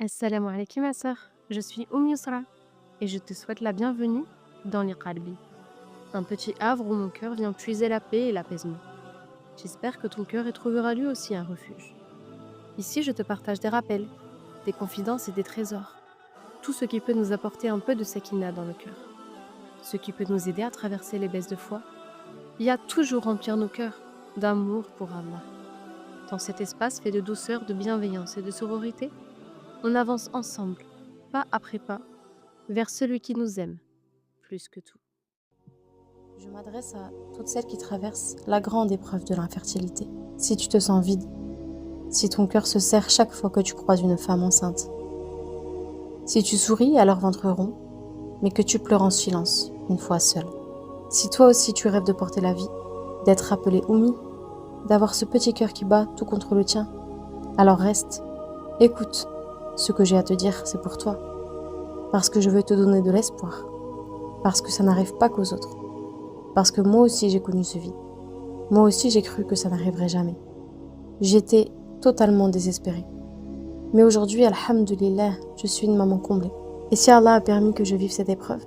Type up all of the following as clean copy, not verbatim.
Assalamu alaikum ma sœur, je suis Yusra et je te souhaite la bienvenue dans les Qalbi, un petit havre où mon cœur vient puiser la paix et l'apaisement. J'espère que ton cœur y trouvera lui aussi un refuge. Ici, je te partage des rappels, des confidences et des trésors, tout ce qui peut nous apporter un peu de sakina dans le cœur, ce qui peut nous aider à traverser les baisses de foi et à toujours remplir nos cœurs d'amour pour Allah. Dans cet espace fait de douceur, de bienveillance et de sororité, on avance ensemble, pas après pas, vers celui qui nous aime plus que tout. Je m'adresse à toutes celles qui traversent la grande épreuve de l'infertilité. Si tu te sens vide, si ton cœur se serre chaque fois que tu croises une femme enceinte, si tu souris à leur ventre rond, mais que tu pleures en silence, une fois seule. Si toi aussi tu rêves de porter la vie, d'être appelée Oumi, d'avoir ce petit cœur qui bat tout contre le tien, alors reste, écoute. Ce que j'ai à te dire, c'est pour toi. Parce que je veux te donner de l'espoir. Parce que ça n'arrive pas qu'aux autres. Parce que moi aussi j'ai connu ce vide. Moi aussi j'ai cru que ça n'arriverait jamais. J'étais totalement désespérée. Mais aujourd'hui, alhamdoulilah, je suis une maman comblée. Et si Allah a permis que je vive cette épreuve,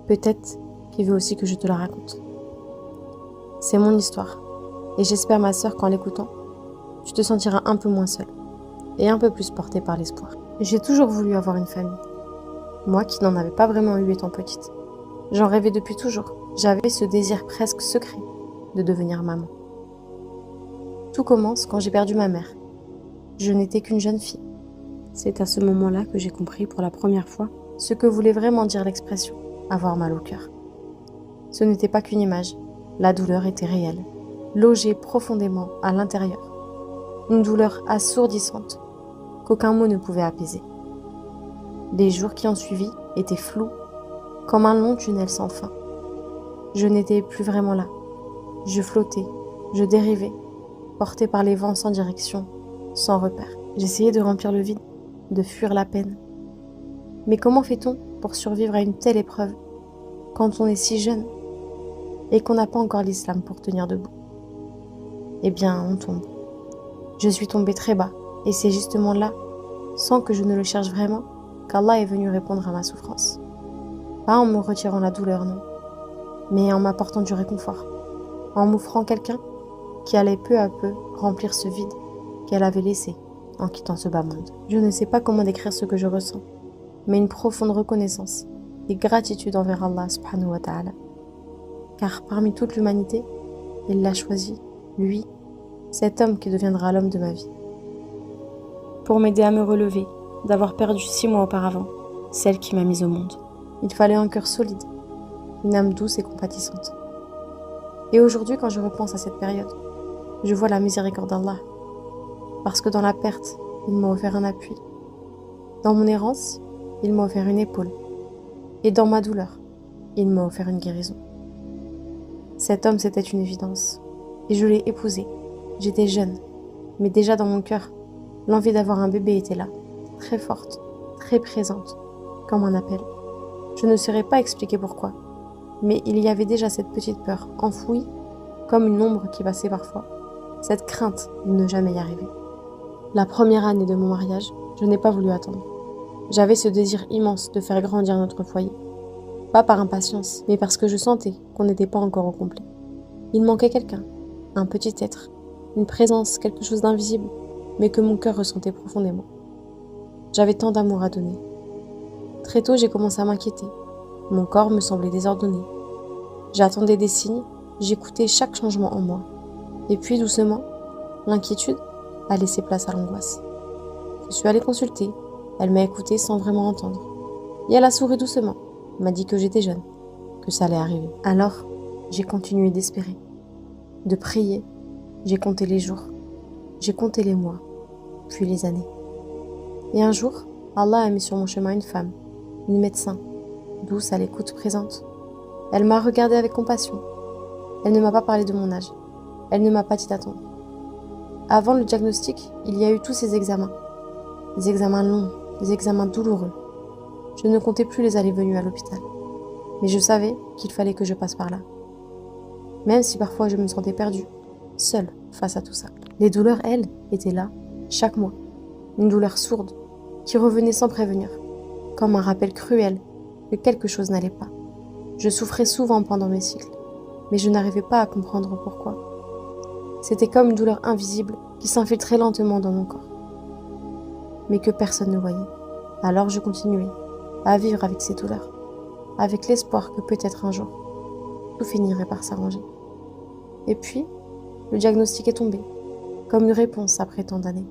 peut-être qu'il veut aussi que je te la raconte. C'est mon histoire. Et j'espère, ma sœur, qu'en l'écoutant, tu te sentiras un peu moins seule et un peu plus portée par l'espoir. J'ai toujours voulu avoir une famille. Moi qui n'en avais pas vraiment eu étant petite. J'en rêvais depuis toujours. J'avais ce désir presque secret de devenir maman. Tout commence quand j'ai perdu ma mère. Je n'étais qu'une jeune fille. C'est à ce moment-là que j'ai compris pour la première fois ce que voulait vraiment dire l'expression « avoir mal au cœur ». Ce n'était pas qu'une image. La douleur était réelle, logée profondément à l'intérieur. Une douleur assourdissante qu'aucun mot ne pouvait apaiser. Les jours qui ont suivi étaient flous, comme un long tunnel sans fin. Je n'étais plus vraiment là. Je flottais, je dérivais, portée par les vents sans direction, sans repère. J'essayais de remplir le vide, de fuir la peine. Mais comment fait-on pour survivre à une telle épreuve quand on est si jeune et qu'on n'a pas encore l'islam pour tenir debout? Eh bien, on tombe. Je suis tombée très bas, et c'est justement là, sans que je ne le cherche vraiment, qu'Allah est venu répondre à ma souffrance. Pas en me retirant la douleur, non, mais en m'apportant du réconfort, en m'offrant quelqu'un qui allait peu à peu remplir ce vide qu'elle avait laissé en quittant ce bas monde. Je ne sais pas comment décrire ce que je ressens, mais une profonde reconnaissance et gratitude envers Allah subhanahu wa ta'ala. Car parmi toute l'humanité, il l'a choisi, lui, cet homme qui deviendra l'homme de ma vie. Pour m'aider à me relever, d'avoir perdu 6 mois auparavant, celle qui m'a mise au monde. Il fallait un cœur solide, une âme douce et compatissante. Et aujourd'hui, quand je repense à cette période, je vois la miséricorde d'Allah. Parce que dans la perte, il m'a offert un appui. Dans mon errance, il m'a offert une épaule. Et dans ma douleur, il m'a offert une guérison. Cet homme, c'était une évidence. Et je l'ai épousé. J'étais jeune, mais déjà dans mon cœur, l'envie d'avoir un bébé était là, très forte, très présente, comme un appel. Je ne saurais pas expliquer pourquoi, mais il y avait déjà cette petite peur, enfouie, comme une ombre qui passait parfois, cette crainte de ne jamais y arriver. La première année de mon mariage, je n'ai pas voulu attendre. J'avais ce désir immense de faire grandir notre foyer. Pas par impatience, mais parce que je sentais qu'on n'était pas encore au complet. Il manquait quelqu'un, un petit être, une présence, quelque chose d'invisible, mais que mon cœur ressentait profondément. J'avais tant d'amour à donner. Très tôt, j'ai commencé à m'inquiéter. Mon corps me semblait désordonné. J'attendais des signes, j'écoutais chaque changement en moi. Et puis, doucement, l'inquiétude a laissé place à l'angoisse. Je suis allée consulter. Elle m'a écoutée sans vraiment entendre. Et elle a souri doucement, m'a dit que j'étais jeune, que ça allait arriver. Alors, j'ai continué d'espérer, de prier. J'ai compté les jours, j'ai compté les mois, puis les années. Et un jour, Allah a mis sur mon chemin une femme, une médecin, douce à l'écoute présente. Elle m'a regardée avec compassion. Elle ne m'a pas parlé de mon âge. Elle ne m'a pas dit d'attendre. Avant le diagnostic, il y a eu tous ces examens. Des examens longs, des examens douloureux. Je ne comptais plus les allées-venues à l'hôpital. Mais je savais qu'il fallait que je passe par là. Même si parfois je me sentais perdue, seule face à tout ça. Les douleurs, elles, étaient là, chaque mois. Une douleur sourde, qui revenait sans prévenir, comme un rappel cruel que quelque chose n'allait pas. Je souffrais souvent pendant mes cycles, mais je n'arrivais pas à comprendre pourquoi. C'était comme une douleur invisible qui s'infiltrait lentement dans mon corps, mais que personne ne voyait. Alors je continuais à vivre avec ces douleurs, avec l'espoir que peut-être un jour, tout finirait par s'arranger. Et puis, le diagnostic est tombé, comme une réponse après tant d'années.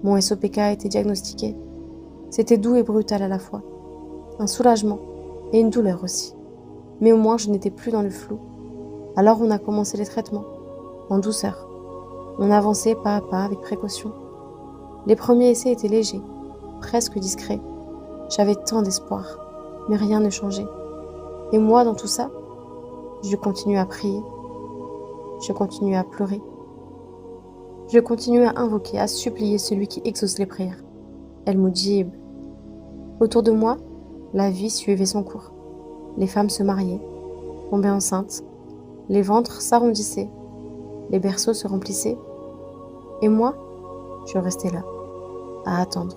Mon SOPK a été diagnostiqué. C'était doux et brutal à la fois, un soulagement et une douleur aussi. Mais au moins je n'étais plus dans le flou. Alors on a commencé les traitements, en douceur. On avançait pas à pas avec précaution. Les premiers essais étaient légers, presque discrets. J'avais tant d'espoir, mais rien ne changeait. Et moi, dans tout ça, je continuais à prier. Je continuais à pleurer. Je continuais à invoquer, à supplier celui qui exauce les prières. El-Moudjib. Autour de moi, la vie suivait son cours. Les femmes se mariaient, tombaient enceintes, les ventres s'arrondissaient, les berceaux se remplissaient. Et moi, je restais là, à attendre,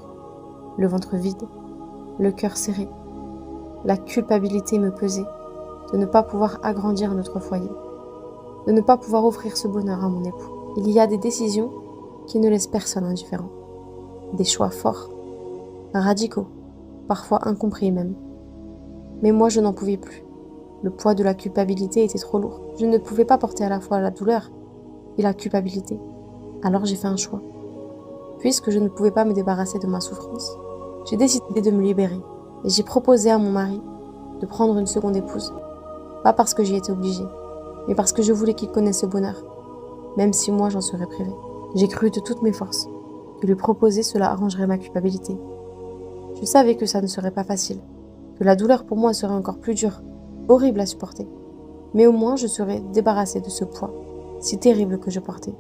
le ventre vide, le cœur serré. La culpabilité me pesait de ne pas pouvoir agrandir notre foyer, de ne pas pouvoir offrir ce bonheur à mon époux. Il y a des décisions qui ne laissent personne indifférent, des choix forts, radicaux, parfois incompris même. Mais moi, je n'en pouvais plus. Le poids de la culpabilité était trop lourd. Je ne pouvais pas porter à la fois la douleur et la culpabilité. Alors j'ai fait un choix. Puisque je ne pouvais pas me débarrasser de ma souffrance, j'ai décidé de me libérer et j'ai proposé à mon mari de prendre une seconde épouse. Pas parce que j'y étais obligée, mais parce que je voulais qu'il connaisse ce bonheur, même si moi j'en serais privée. J'ai cru de toutes mes forces que lui proposer cela arrangerait ma culpabilité. Je savais que ça ne serait pas facile, que la douleur pour moi serait encore plus dure, horrible à supporter. Mais au moins je serais débarrassée de ce poids, si terrible que je portais.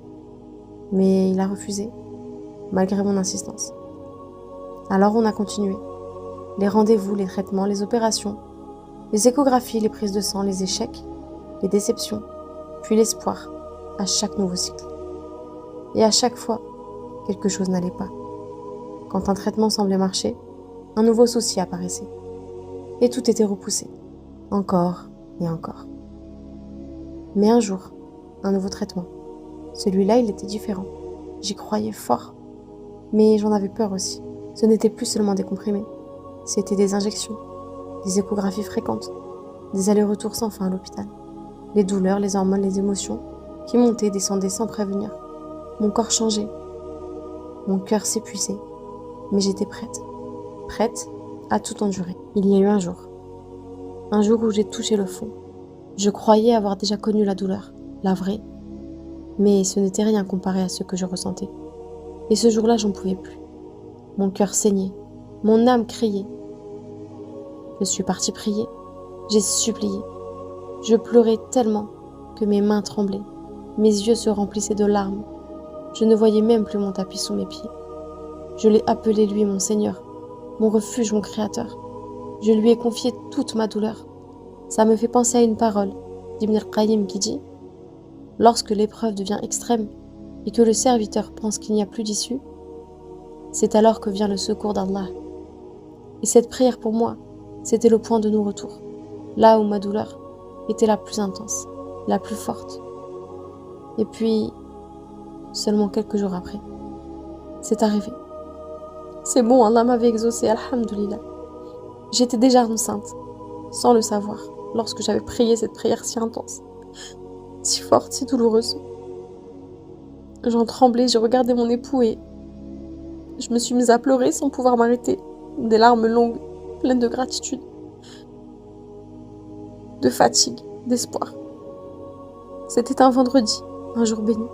Mais il a refusé, malgré mon insistance. Alors on a continué. Les rendez-vous, les traitements, les opérations, les échographies, les prises de sang, les échecs, les déceptions, puis l'espoir, à chaque nouveau cycle. Et à chaque fois, quelque chose n'allait pas. Quand un traitement semblait marcher, un nouveau souci apparaissait. Et tout était repoussé, encore et encore. Mais un jour, un nouveau traitement. Celui-là, il était différent. J'y croyais fort. Mais j'en avais peur aussi. Ce n'était plus seulement des comprimés. C'était des injections, des échographies fréquentes, des allers-retours sans fin à l'hôpital. Les douleurs, les hormones, les émotions qui montaient, descendaient sans prévenir. Mon corps changeait. Mon cœur s'épuisait. Mais j'étais prête. Prête à tout endurer. Il y a eu un jour où j'ai touché le fond. Je croyais avoir déjà connu la douleur, la vraie. Mais ce n'était rien comparé à ce que je ressentais. Et ce jour-là, j'en pouvais plus. Mon cœur saignait, mon âme criait. Je suis partie prier, j'ai supplié. Je pleurais tellement que mes mains tremblaient, mes yeux se remplissaient de larmes. Je ne voyais même plus mon tapis sous mes pieds. Je l'ai appelé lui mon Seigneur, mon refuge, mon Créateur. Je lui ai confié toute ma douleur. Ça me fait penser à une parole d'Ibn al-Qayyim qui dit « Lorsque l'épreuve devient extrême et que le serviteur pense qu'il n'y a plus d'issue, c'est alors que vient le secours d'Allah. » Et cette prière pour moi, c'était le point de non-retour, là où ma douleur était la plus intense, la plus forte. Et puis, seulement quelques jours après, c'est arrivé. C'est bon, Allah m'avait exaucé, alhamdoulilah. J'étais déjà enceinte, sans le savoir, lorsque j'avais prié cette prière si intense, si forte, si douloureuse. J'en tremblais, j'ai regardé mon époux et je me suis mise à pleurer sans pouvoir m'arrêter. Des larmes longues, pleines de gratitude, de fatigue, d'espoir. C'était un vendredi, un jour béni.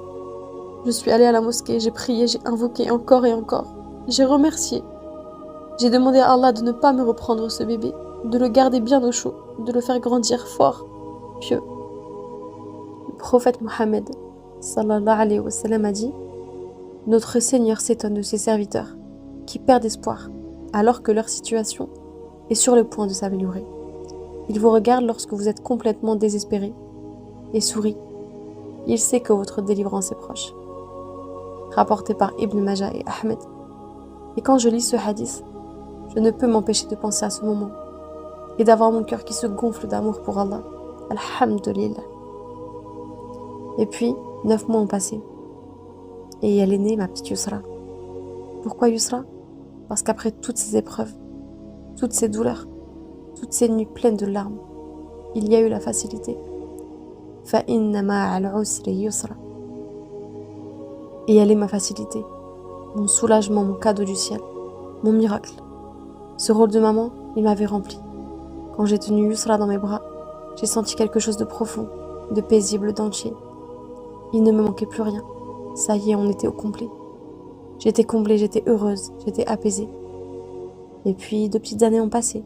Je suis allée à la mosquée, j'ai prié, j'ai invoqué encore et encore. J'ai remercié. J'ai demandé à Allah de ne pas me reprendre ce bébé, de le garder bien au chaud, de le faire grandir fort, pieux. Le prophète Mohammed, sallallahu alayhi wa sallam, a dit « Notre Seigneur s'étonne de ses serviteurs, qui perdent espoir, alors que leur situation est sur le point de s'améliorer. Il vous regarde lorsque vous êtes complètement désespéré et sourit. Il sait que votre délivrance est proche. » Rapporté par Ibn Majah et Ahmed. Et quand je lis ce hadith, je ne peux m'empêcher de penser à ce moment et d'avoir mon cœur qui se gonfle d'amour pour Allah. Alhamdulillah. Et puis, 9 mois ont passé. Et elle est née, ma petite Yusra. Pourquoi Yusra? Parce qu'après toutes ces épreuves, toutes ces douleurs, toutes ces nuits pleines de larmes, il y a eu la facilité. فَإِنَّ مَعَ الْعُسْرِ يُسْرًا. Et elle est ma facilité, mon soulagement, mon cadeau du ciel, mon miracle. Ce rôle de maman, il m'avait rempli. Quand j'ai tenu Yusra dans mes bras, j'ai senti quelque chose de profond, de paisible, d'entier. Il ne me manquait plus rien. Ça y est, on était au complet. J'étais comblée, j'étais heureuse, j'étais apaisée. Et puis, 2 petites années ont passé.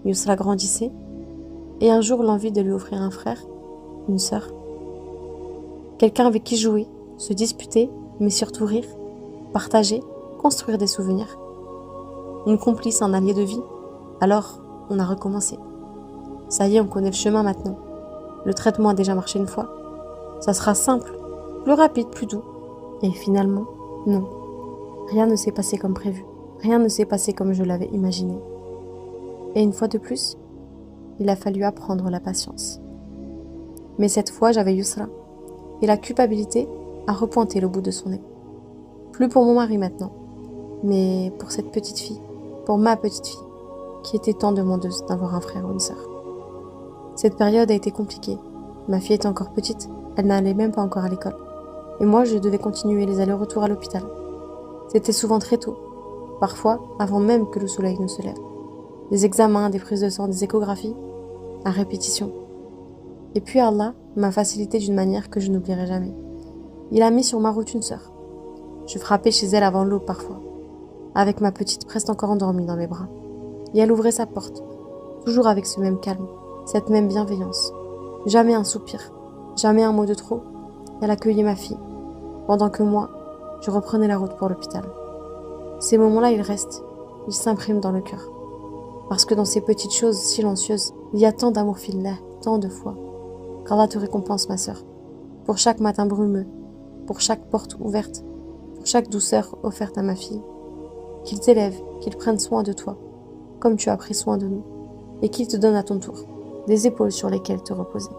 Yusra grandissait. Et un jour, l'envie de lui offrir un frère, une sœur, quelqu'un avec qui jouer, se disputer, mais surtout rire, partager, construire des souvenirs. Une complice, un allié de vie. Alors, on a recommencé. Ça y est, on connaît le chemin maintenant. Le traitement a déjà marché une fois. Ça sera simple, plus rapide, plus doux. Et finalement, non. Rien ne s'est passé comme prévu. Rien ne s'est passé comme je l'avais imaginé. Et une fois de plus, il a fallu apprendre la patience. Mais cette fois, j'avais Yusra. Et la culpabilité a repointé le bout de son nez. Plus pour mon mari maintenant, mais pour cette petite fille, pour ma petite fille, qui était tant demandeuse d'avoir un frère ou une sœur. Cette période a été compliquée. Ma fille était encore petite, elle n'allait même pas encore à l'école. Et moi, je devais continuer les allers-retours à l'hôpital. C'était souvent très tôt, parfois avant même que le soleil ne se lève. Des examens, des prises de sang, des échographies, à répétition. Et puis Allah m'a facilité d'une manière que je n'oublierai jamais. Il a mis sur ma route une sœur. Je frappais chez elle avant l'aube parfois, avec ma petite presque encore endormie dans mes bras. Et elle ouvrait sa porte, toujours avec ce même calme, cette même bienveillance. Jamais un soupir, jamais un mot de trop. Elle accueillait ma fille, pendant que moi, je reprenais la route pour l'hôpital. Ces moments-là, ils restent, ils s'impriment dans le cœur. Parce que dans ces petites choses silencieuses, il y a tant d'amour fillah, tant de foi. Qu'Allah te récompense, ma sœur, pour chaque matin brumeux, pour chaque porte ouverte, pour chaque douceur offerte à ma fille. Qu'il t'élève, qu'il prenne soin de toi, comme tu as pris soin de nous, et qu'il te donne à ton tour des épaules sur lesquelles te reposer.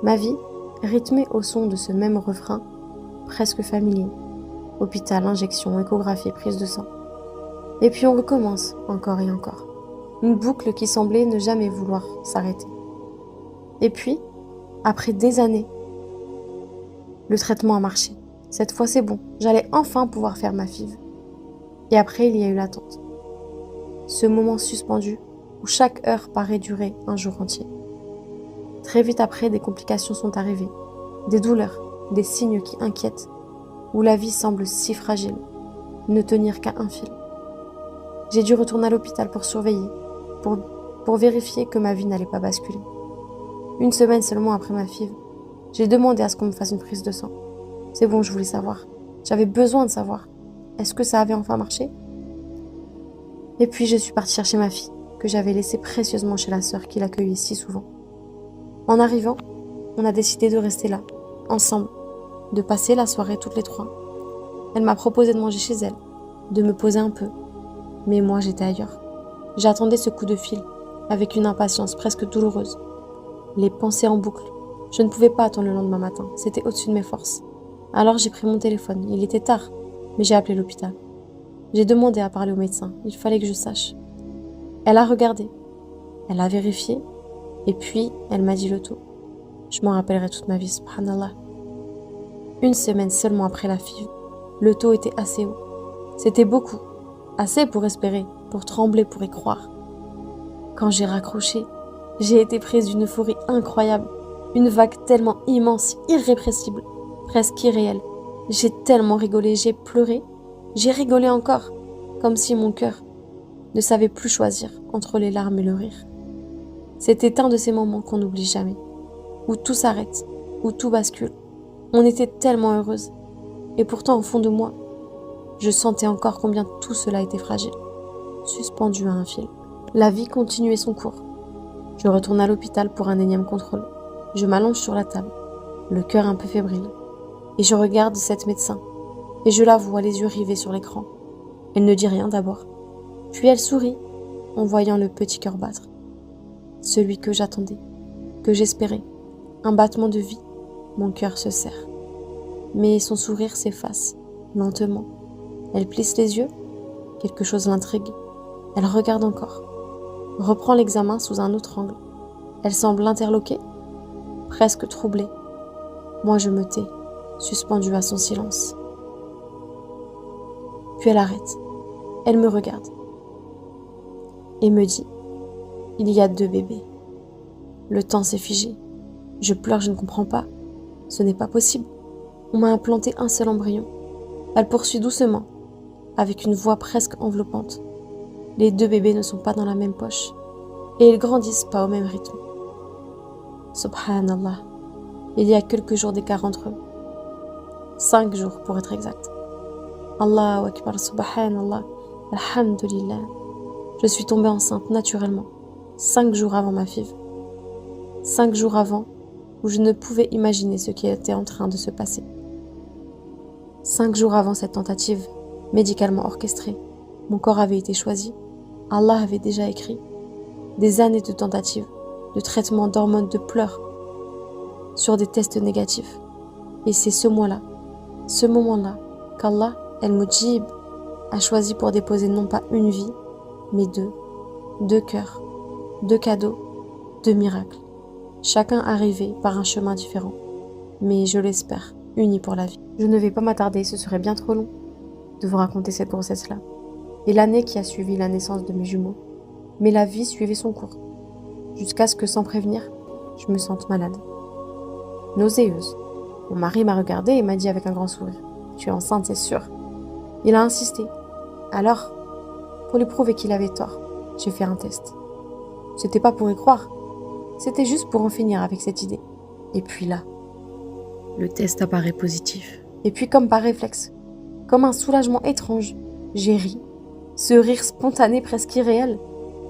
Ma vie, rythmée au son de ce même refrain, presque familier. Hôpital, injection, échographie, prise de sang. Et puis on recommence, encore et encore. Une boucle qui semblait ne jamais vouloir s'arrêter. Et puis, après des années, le traitement a marché. Cette fois c'est bon, j'allais enfin pouvoir faire ma FIV. Et après il y a eu l'attente. Ce moment suspendu où chaque heure paraît durer un jour entier. Très vite après, des complications sont arrivées. Des douleurs, des signes qui inquiètent, où la vie semble si fragile, ne tenir qu'à un fil. J'ai dû retourner à l'hôpital pour surveiller, pour vérifier que ma vie n'allait pas basculer. 1 semaine seulement après ma FIV, j'ai demandé à ce qu'on me fasse une prise de sang. C'est bon, je voulais savoir. J'avais besoin de savoir. Est-ce que ça avait enfin marché? Et puis je suis partie chercher ma fille, que j'avais laissée précieusement chez la sœur qui l'accueillait si souvent. En arrivant, on a décidé de rester là, ensemble, de passer la soirée toutes les 3. Elle m'a proposé de manger chez elle, de me poser un peu. Mais moi, j'étais ailleurs. J'attendais ce coup de fil, avec une impatience presque douloureuse. Les pensées en boucle. Je ne pouvais pas attendre le lendemain matin, c'était au-dessus de mes forces. Alors j'ai pris mon téléphone, il était tard, mais j'ai appelé l'hôpital. J'ai demandé à parler au médecin, il fallait que je sache. Elle a regardé, elle a vérifié, et puis elle m'a dit le taux. Je m'en rappellerai toute ma vie, subhanallah. 1 semaine seulement après la FIV, le taux était assez haut. C'était beaucoup, assez pour espérer, pour trembler, pour y croire. Quand j'ai raccroché, j'ai été prise d'une euphorie incroyable, une vague tellement immense, irrépressible, presque irréelle. J'ai tellement rigolé, j'ai pleuré, j'ai rigolé encore, comme si mon cœur ne savait plus choisir entre les larmes et le rire. C'était un de ces moments qu'on n'oublie jamais, où tout s'arrête, où tout bascule. On était tellement heureuses, et pourtant au fond de moi, je sentais encore combien tout cela était fragile, suspendu à un fil. La vie continuait son cours. Je retourne à l'hôpital pour un énième contrôle. Je m'allonge sur la table, le cœur un peu fébrile, et je regarde cette médecin, et je la vois les yeux rivés sur l'écran. Elle ne dit rien d'abord, puis elle sourit en voyant le petit cœur battre. Celui que j'attendais, que j'espérais, un battement de vie, mon cœur se serre. Mais son sourire s'efface, lentement. Elle plisse les yeux, quelque chose l'intrigue. Elle regarde encore, reprend l'examen sous un autre angle. Elle semble interloquée, presque troublée. Moi je me tais, suspendue à son silence. Puis elle arrête. Elle me regarde et me dit, il y a 2 bébés. Le temps s'est figé. Je pleure, je ne comprends pas. Ce n'est pas possible. On m'a implanté un seul embryon. Elle poursuit doucement, avec une voix presque enveloppante. Les 2 bébés ne sont pas dans la même poche et ils grandissent pas au même rythme. Subhanallah, il y a quelques jours d'écart entre eux. 5 jours pour être exact. Allahu Akbar, Subhanallah, Alhamdulillah. Je suis tombée enceinte naturellement, 5 jours avant ma FIV. 5 jours avant où je ne pouvais imaginer ce qui était en train de se passer. 5 jours avant cette tentative, médicalement orchestrée, mon corps avait été choisi. Allah avait déjà écrit. Des années de tentatives, de traitements d'hormones, de pleurs, sur des tests négatifs. Et c'est ce moment-là, qu'Allah, El-Mujib, a choisi pour déposer non pas une vie, mais 2 cœurs, 2 cadeaux, 2 miracles. Chacun arrivé par un chemin différent, mais je l'espère, unis pour la vie. Je ne vais pas m'attarder, ce serait bien trop long de vous raconter cette grossesse-là, et l'année qui a suivi la naissance de mes jumeaux. Mais la vie suivait son cours, jusqu'à ce que, sans prévenir, je me sente malade. Nauséeuse. Mon mari m'a regardée et m'a dit avec un grand sourire, « Tu es enceinte, c'est sûr. » Il a insisté. Alors, pour lui prouver qu'il avait tort, j'ai fait un test. C'était pas pour y croire, c'était juste pour en finir avec cette idée. Et puis là, le test apparaît positif. Et puis comme par réflexe, comme un soulagement étrange, j'ai ri. Ce rire spontané presque irréel,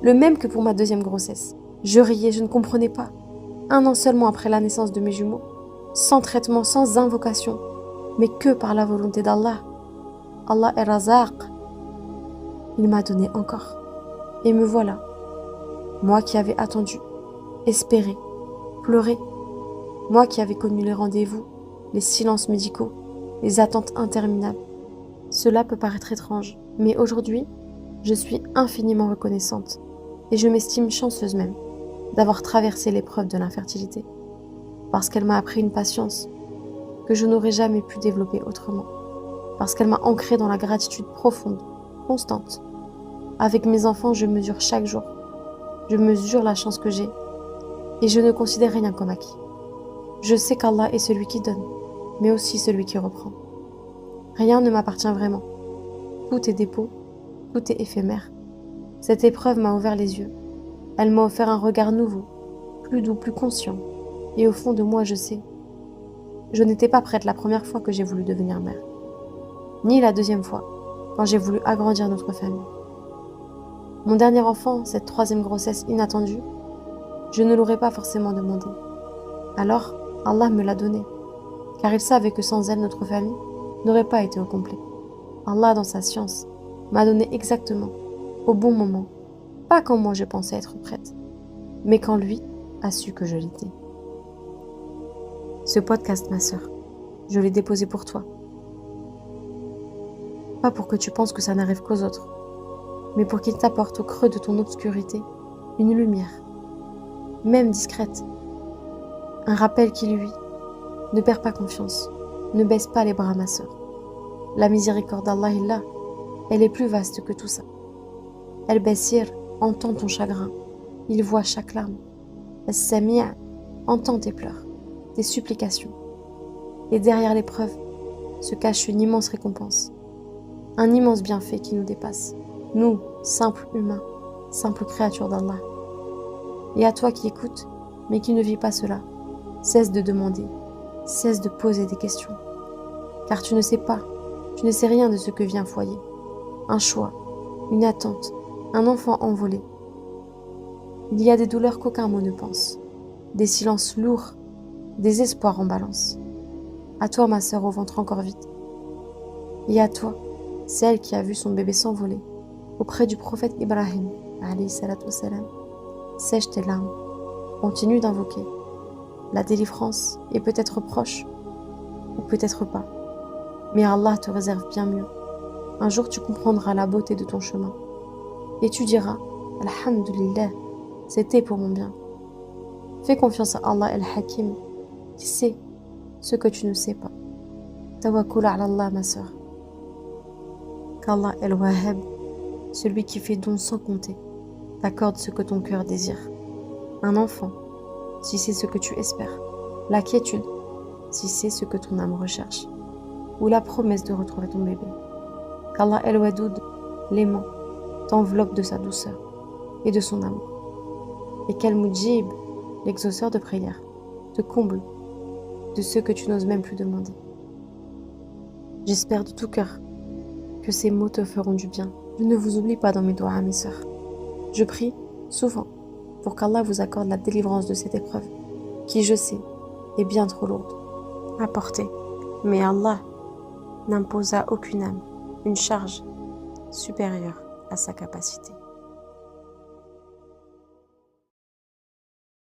le même que pour ma 2e grossesse. Je riais, je ne comprenais pas. 1 an seulement après la naissance de mes jumeaux, sans traitement, sans invocation, mais que par la volonté d'Allah. Allah est Razaq. Il m'a donné encore. Et me voilà. Moi qui avais attendu, espéré, pleuré. Moi qui avais connu les rendez-vous, les silences médicaux, les attentes interminables. Cela peut paraître étrange, mais aujourd'hui, je suis infiniment reconnaissante et je m'estime chanceuse même d'avoir traversé l'épreuve de l'infertilité, parce qu'elle m'a appris une patience que je n'aurais jamais pu développer autrement, parce qu'elle m'a ancrée dans la gratitude profonde, constante. Avec mes enfants, je mesure chaque jour, je mesure la chance que j'ai et je ne considère rien comme acquis. Je sais qu'Allah est celui qui donne, mais aussi celui qui reprend. Rien ne m'appartient vraiment. Tout est dépôt, tout est éphémère. Cette épreuve m'a ouvert les yeux. Elle m'a offert un regard nouveau, plus doux, plus conscient. Et au fond de moi, je sais. Je n'étais pas prête la première fois que j'ai voulu devenir mère. Ni la 2e fois, quand j'ai voulu agrandir notre famille. Mon dernier enfant, cette 3e grossesse inattendue, je ne l'aurais pas forcément demandé. Alors, Allah me l'a donnée, car il savait que sans elle, notre famille n'aurait pas été au complet. Allah, dans sa science, m'a donné exactement, au bon moment, pas quand moi je pensais être prête, mais quand lui a su que je l'étais. Ce podcast, ma sœur, je l'ai déposé pour toi. Pas pour que tu penses que ça n'arrive qu'aux autres, mais pour qu'il t'apporte au creux de ton obscurité une lumière, même discrète. Un rappel qui, lui, ne perd pas confiance, ne baisse pas les bras, ma sœur. La miséricorde d'Allah est là, elle est plus vaste que tout ça. El-Basir entend ton chagrin, il voit chaque larme. El-Sami' entend tes pleurs, tes supplications. Et derrière l'épreuve se cache une immense récompense, un immense bienfait qui nous dépasse. Nous, simples humains, simples créatures d'Allah. Et à toi qui écoutes, mais qui ne vis pas cela, cesse de demander, cesse de poser des questions. Car tu ne sais pas, tu ne sais rien de ce que vit un foyer, un choix, une attente, un enfant envolé. Il y a des douleurs qu'aucun mot ne pense, des silences lourds, des espoirs en balance. À toi, ma sœur, au ventre encore vide. Et à toi, celle qui a vu son bébé s'envoler auprès du prophète Ibrahim, alayhi salatu wassalam, sèche tes larmes, continue d'invoquer. La délivrance est peut-être proche, ou peut-être pas, mais Allah te réserve bien mieux. Un jour tu comprendras la beauté de ton chemin, et tu diras, Alhamdulillah, c'était pour mon bien. Fais confiance à Allah el-Hakim, qui sait ce que tu ne sais pas. Tawakkul ala Allah, ma sœur. Qu'Allah el-Wahhab, celui qui fait don sans compter, t'accorde ce que ton cœur désire. Un enfant, si c'est ce que tu espères. La quiétude, si c'est ce que ton âme recherche. Ou la promesse de retrouver ton bébé. Qu'Allah el-Wadoud, l'aimant, t'enveloppe de sa douceur et de son amour. Et qu'Al-Mujib, l'exauceur de prière, te comble de ce que tu n'oses même plus demander. J'espère de tout cœur que ces mots te feront du bien. Je ne vous oublie pas dans mes doigts, mes sœurs. Je prie souvent pour qu'Allah vous accorde la délivrance de cette épreuve, qui, je sais, est bien trop lourde à porter. Mais Allah n'impose à aucune âme une charge supérieure à sa capacité.